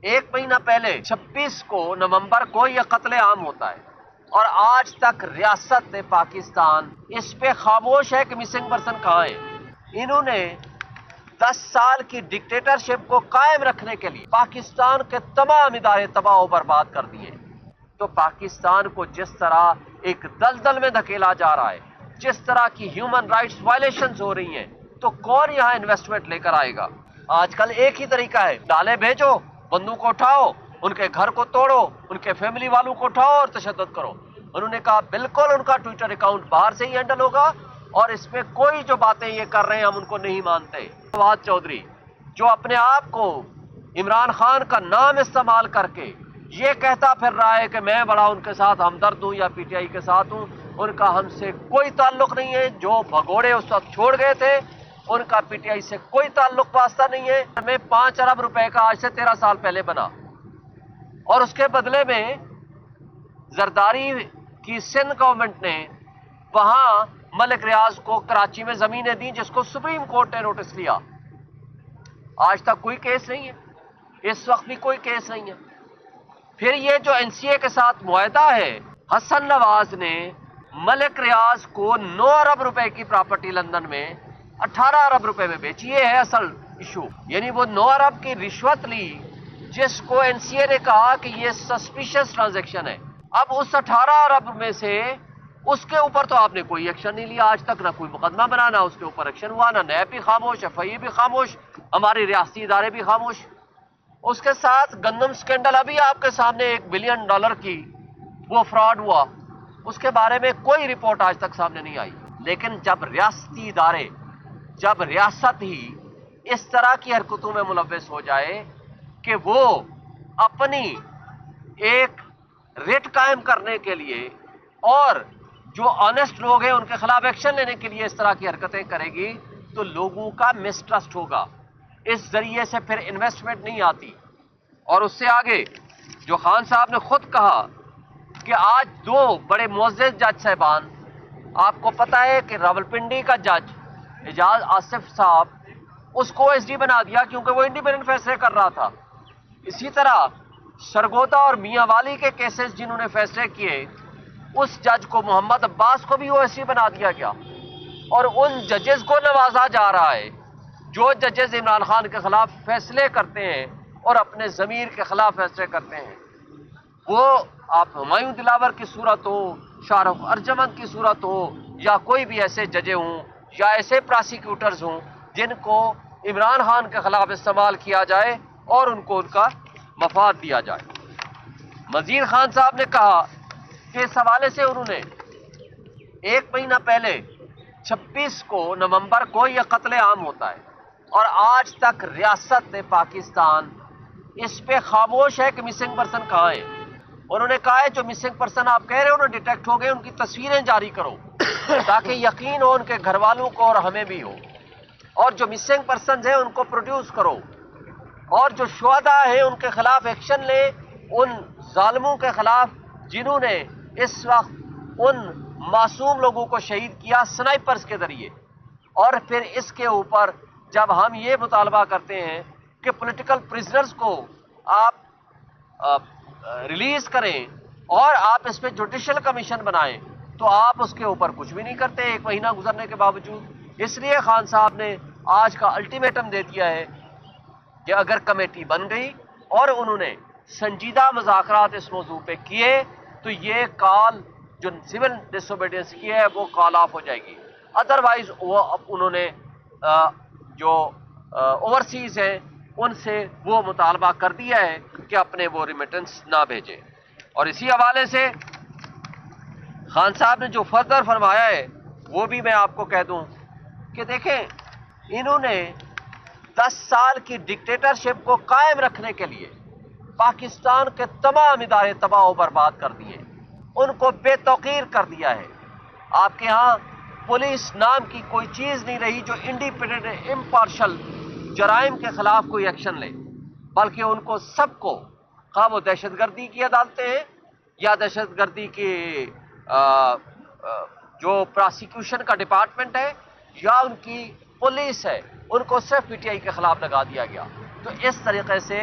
ایک مہینہ پہلے 26 کو نومبر کو یہ قتل عام ہوتا ہے اور آج تک ریاست پاکستان اس پہ خاموش ہے کہ مسنگ پرسن کہاں ہے۔ انہوں نے 10 سال کی ڈکٹیٹرشپ کو قائم رکھنے کے لیے پاکستان کے تمام ادارے تباہ و برباد کر دیے۔ تو پاکستان کو جس طرح ایک دلدل میں دھکیلا جا رہا ہے، جس طرح کی ہیومن رائٹس وائلیشنز ہو رہی ہیں، تو کون یہاں انویسٹمنٹ لے کر آئے گا؟ آج کل ایک ہی طریقہ ہے، ڈالے بھیجو، بندوق کو اٹھاؤ، ان کے گھر کو توڑو، ان کے فیملی والوں کو اٹھاؤ اور تشدد کرو۔ انہوں نے کہا بالکل ان کا ٹویٹر اکاؤنٹ باہر سے ہی ہینڈل ہوگا اور اس میں کوئی جو باتیں یہ کر رہے ہیں ہم ان کو نہیں مانتے۔ فواد چودھری جو اپنے آپ کو عمران خان کا نام استعمال کر کے یہ کہتا پھر رہا ہے کہ میں بڑا ان کے ساتھ ہمدرد ہوں یا پی ٹی آئی کے ساتھ ہوں، ان کا ہم سے کوئی تعلق نہیں ہے۔ جو بھگوڑے اس وقت چھوڑ گئے تھے ان کا پی ٹی آئی سے کوئی تعلق واسطہ نہیں ہے۔ میں 5 ارب روپے کا آج سے 13 سال پہلے بنا اور اس کے بدلے میں زرداری کی سندھ گورنمنٹ نے وہاں ملک ریاض کو کراچی میں زمینیں دیں جس کو سپریم کورٹ نے نوٹس لیا۔ آج تک کوئی کیس نہیں ہے، اس وقت بھی کوئی کیس نہیں ہے۔ پھر یہ جو این سی اے کے ساتھ معاہدہ ہے، حسن نواز نے ملک ریاض کو 9 ارب روپے کی پراپرٹی لندن میں 18 ارب روپے میں بیچی۔ یہ ہے اصل ایشو، یعنی وہ 9 ارب کی رشوت لی جس کو این سی اے نے کہا کہ یہ سسپیشس ٹرانزیکشن ہے۔ اب اس 18 ارب میں سے اس کے اوپر تو آپ نے کوئی ایکشن نہیں لیا آج تک، نہ کوئی مقدمہ بنا، نہ اس کے اوپر ایکشن ہوا، نہ نیب بھی خاموش، ایف آئی اے بھی خاموش، ہماری ریاستی ادارے بھی خاموش۔ اس کے ساتھ گندم سکینڈل ابھی آپ کے سامنے $1 بلین کی وہ فراڈ ہوا، اس کے بارے میں کوئی رپورٹ آج تک سامنے نہیں آئی۔ لیکن جب ریاستی ادارے، جب ریاست ہی اس طرح کی حرکتوں میں ملوث ہو جائے کہ وہ اپنی ایک ریٹ قائم کرنے کے لیے اور جو آنےسٹ لوگ ہیں ان کے خلاف ایکشن لینے کے لیے اس طرح کی حرکتیں کرے گی تو لوگوں کا مسٹرسٹ ہوگا، اس ذریعے سے پھر انویسٹمنٹ نہیں آتی۔ اور اس سے آگے جو خان صاحب نے خود کہا کہ آج 2 بڑے معزز جج صاحبان، آپ کو پتہ ہے کہ راولپنڈی کا جج اعجاز آصف صاحب اس کو ایس ڈی بنا دیا کیونکہ وہ انڈیپینڈنٹ فیصلے کر رہا تھا۔ اسی طرح سرگودا اور میاں والی کے کیسز جنہوں نے فیصلے کیے، اس جج کو محمد عباس کو بھی او ایس ڈی بنا دیا گیا اور ان ججز کو نوازا جا رہا ہے جو ججز عمران خان کے خلاف فیصلے کرتے ہیں اور اپنے ضمیر کے خلاف فیصلے کرتے ہیں۔ وہ آپ ہمایوں دلاور کی صورت ہو، شاہ رخ ارجمند کی صورت ہو، یا کوئی بھی ایسے ججے ہوں یا ایسے پراسیکیوٹرز ہوں جن کو عمران خان کے خلاف استعمال کیا جائے اور ان کو ان کا مفاد دیا جائے۔ مزید خان صاحب نے کہا کہ اس حوالے سے انہوں نے 1 مہینہ پہلے 26 کو نومبر کو یہ قتل عام ہوتا ہے اور آج تک ریاست پاکستان اس پہ خاموش ہے کہ مسنگ پرسن کہاں ہے۔ انہوں نے کہا ہے جو مسنگ پرسن آپ کہہ رہے ہیں انہوں نے ڈیٹیکٹ ہو گئے، ان کی تصویریں جاری کرو تاکہ یقین ہو ان کے گھر والوں کو اور ہمیں بھی ہو، اور جو مسنگ پرسنز ہیں ان کو پروڈیوس کرو، اور جو شہداء ہیں ان کے خلاف ایکشن لے، ان ظالموں کے خلاف جنہوں نے اس وقت ان معصوم لوگوں کو شہید کیا سنائپرز کے ذریعے۔ اور پھر اس کے اوپر جب ہم یہ مطالبہ کرتے ہیں کہ پولیٹیکل پرزنرز کو آپ ریلیز کریں اور آپ اس پہ جوڈیشل کمیشن بنائیں تو آپ اس کے اوپر کچھ بھی نہیں کرتے 1 مہینہ گزرنے کے باوجود۔ اس لیے خان صاحب نے آج کا الٹیمیٹم دے دیا ہے کہ اگر کمیٹی بن گئی اور انہوں نے سنجیدہ مذاکرات اس موضوع پہ کیے تو یہ کال جو سول ڈس اوبیڈینس کی ہے وہ کال آف ہو جائے گی، ادروائز وہ انہوں نے جو اوورسیز ہیں ان سے وہ مطالبہ کر دیا ہے کہ اپنے وہ ریمیٹنس نہ بھیجیں۔ اور اسی حوالے سے خان صاحب نے جو فردر فرمایا ہے وہ بھی میں آپ کو کہہ دوں کہ دیکھیں انہوں نے 10 سال کی ڈکٹیٹرشپ کو قائم رکھنے کے لیے پاکستان کے تمام ادارے تباہ و برباد کر دیے، ان کو بے توقیر کر دیا ہے۔ آپ کے ہاں پولیس نام کی کوئی چیز نہیں رہی جو انڈیپینڈنٹ امپارشل جرائم کے خلاف کوئی ایکشن لے، بلکہ ان کو سب کو خواہ وہ دہشت گردی کی عدالتیں ہیں یا دہشت گردی کی جو پراسیکیوشن کا ڈپارٹمنٹ ہے یا ان کی پولیس ہے، ان کو صرف پی ٹی آئی کے خلاف لگا دیا گیا۔ تو اس طریقے سے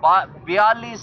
42